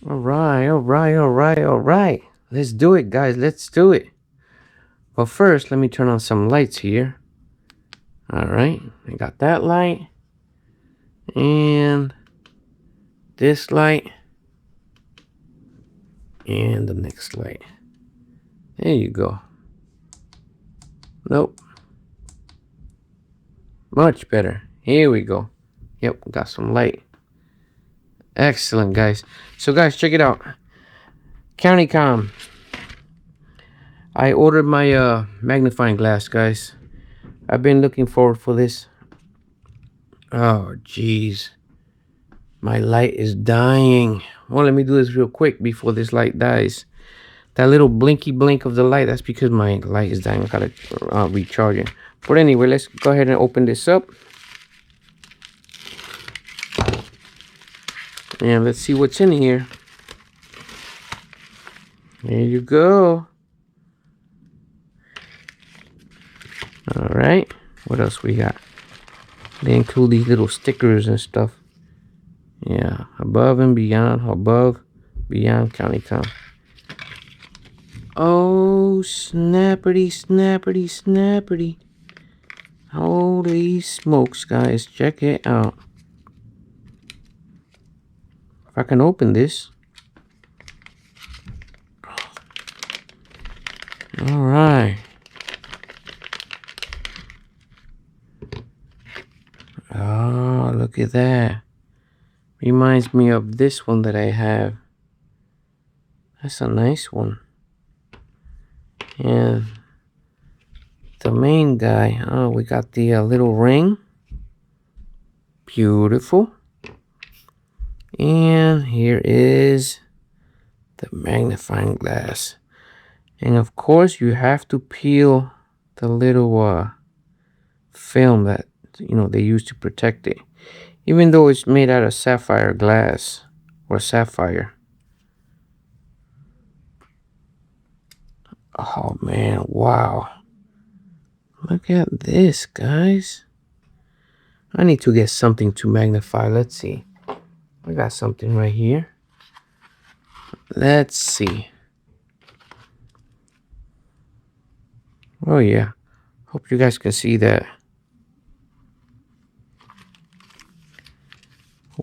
All right, all right, all right, all right. Let's do it, guys. Let's do it. But first, let me turn on some lights here. All right, I got that light and this light and the next light. There you go. Nope. Much better. Here we go. Yep, got some light. Excellent, guys. So, guys, check it out. CountyComm. I ordered my magnifying glass, guys. I've been looking forward for this. Oh, jeez. My light is dying. Well, let me do this real quick before this light dies. That little blinky blink of the light, that's because my light is dying. I gotta recharge it. But anyway, let's go ahead and open this up. And let's see what's in here. There you go. All right. What else we got? They include these little stickers and stuff. Yeah. Above and beyond. Above, beyond CountyComm. Oh, snappity, snappity, snappity. Holy smokes, guys. Check it out. If I can open this. All right. Oh, look at that. Reminds me of this one that I have. That's a nice one. And the main guy. Oh, we got the little ring. Beautiful. And here is the magnifying glass. And of course, you have to peel the little film that they use to protect it, even though it's made out of sapphire glass or sapphire. Oh man, wow, look at this, guys. I need to get something to magnify. Let's see, I got something right here. Let's see. Oh yeah, hope you guys can see that.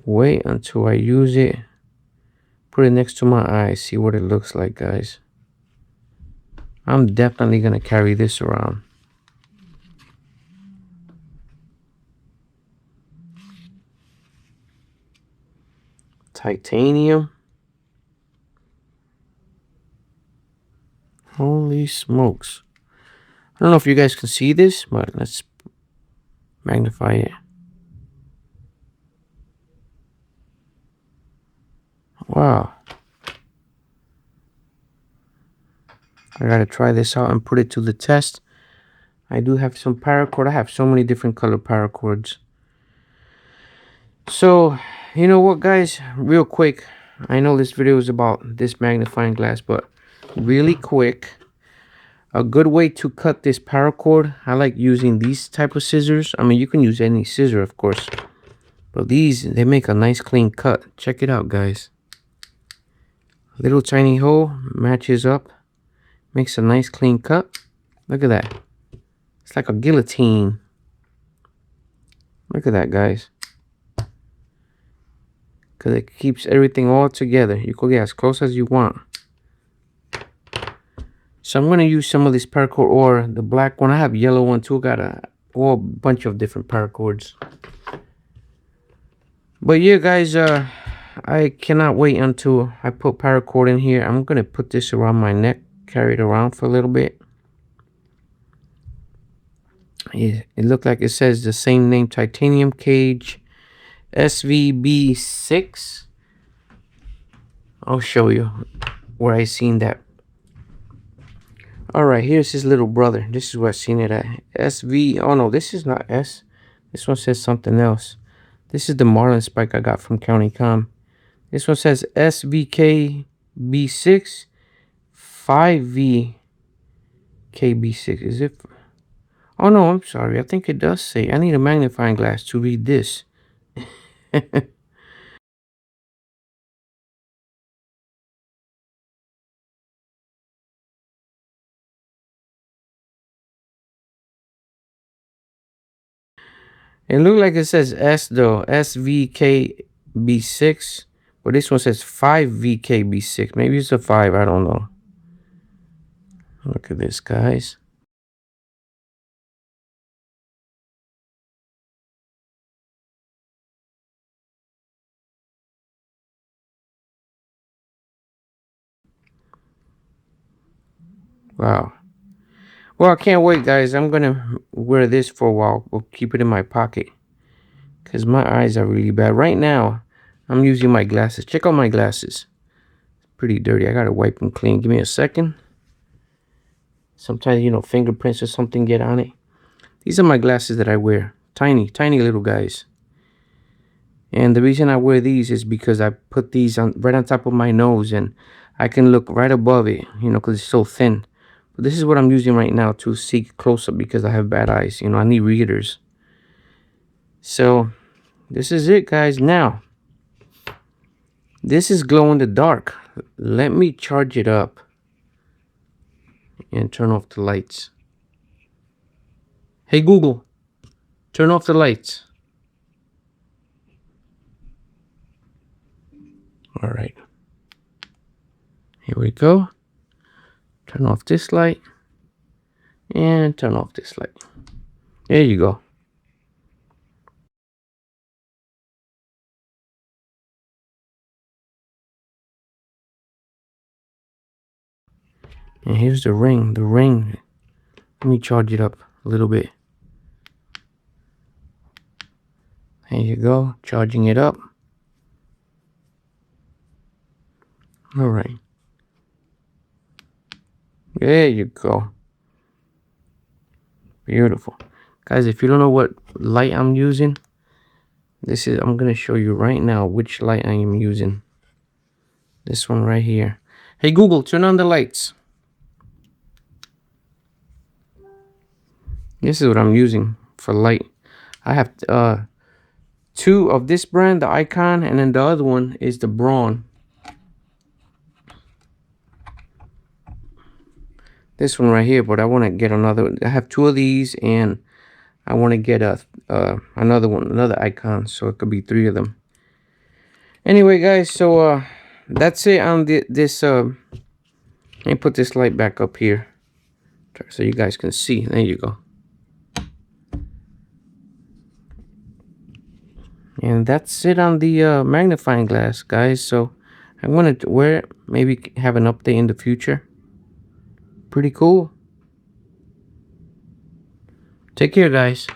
Wait until I use it. Put it next to my eye. See what it looks like, guys. I'm definitely gonna carry this around. Titanium. Holy smokes. I don't know if you guys can see this, but let's magnify it. Wow. I gotta try this out and put it to the test. I do have some paracord. I have so many different color paracords. So, you know what, guys? Real quick. I know this video is about this magnifying glass, but really quick. A good way to cut this paracord, I like using these type of scissors. I mean, you can use any scissor, of course. But these, they make a nice clean cut. Check it out, guys. Little tiny hole, matches up. Makes a nice clean cut. Look at that. It's like a guillotine. Look at that, guys. Because it keeps everything all together. You can get as close as you want. So I'm going to use some of this paracord or the black one. I have yellow one too. Got a whole bunch of different paracords. But yeah, guys, I cannot wait until I put paracord in here. I'm going to put this around my neck. Carry it around for a little bit. It looked like it says the same name, titanium cage SVB6. I'll show you where I seen that. All right, here's his little brother. This is where I seen it at. SV. Oh no, this is not S. This one says something else. This is the Marlin Spike I got from CountyComm. This one says SVK B6 5V KB6. Is it? Oh no, I'm sorry. I think it does say. I need a magnifying glass to read this. It looked like it says S though, SVKB6, but this one says 5VKB6. Maybe it's a 5, I don't know. Look at this, guys. Wow. Well, I can't wait, guys. I'm gonna wear this for a while. We'll keep it in my pocket because my eyes are really bad right now. I'm using my glasses. Check out my glasses. Pretty dirty. I gotta wipe them clean. Give me a second. Sometimes, you know, fingerprints or something get on it. These are my glasses that I wear. Tiny, tiny little guys. And the reason I wear these is because I put these on right on top of my nose and I can look right above it, you know, because it's so thin. But this is what I'm using right now to see closer because I have bad eyes. You know, I need readers. So this is it, guys. Now, this is glow in the dark. Let me charge it up and turn off the lights. Hey, Google, turn off the lights. All right. Here we go. Turn off this light and turn off this light. There you go. And here's the ring. The ring. Let me charge it up a little bit. There you go. Charging it up. All right. There you go. Beautiful. Guys, if you don't know what light I'm using, I'm going to show you right now which light I am using. This one right here. Hey, Google, turn on the lights. This is what I'm using for light. I have two of this brand, the Icon, and then the other one is the BRAUN. This one right here, but I want to get another. I have two of these, and I want to get another one, another Icon, so it could be three of them. Anyway, guys, so that's it on this. Let me put this light back up here so you guys can see. There you go. And that's it on the magnifying glass, guys. So I'm gonna wear it. Maybe have an update in the future. Pretty cool. Take care, guys.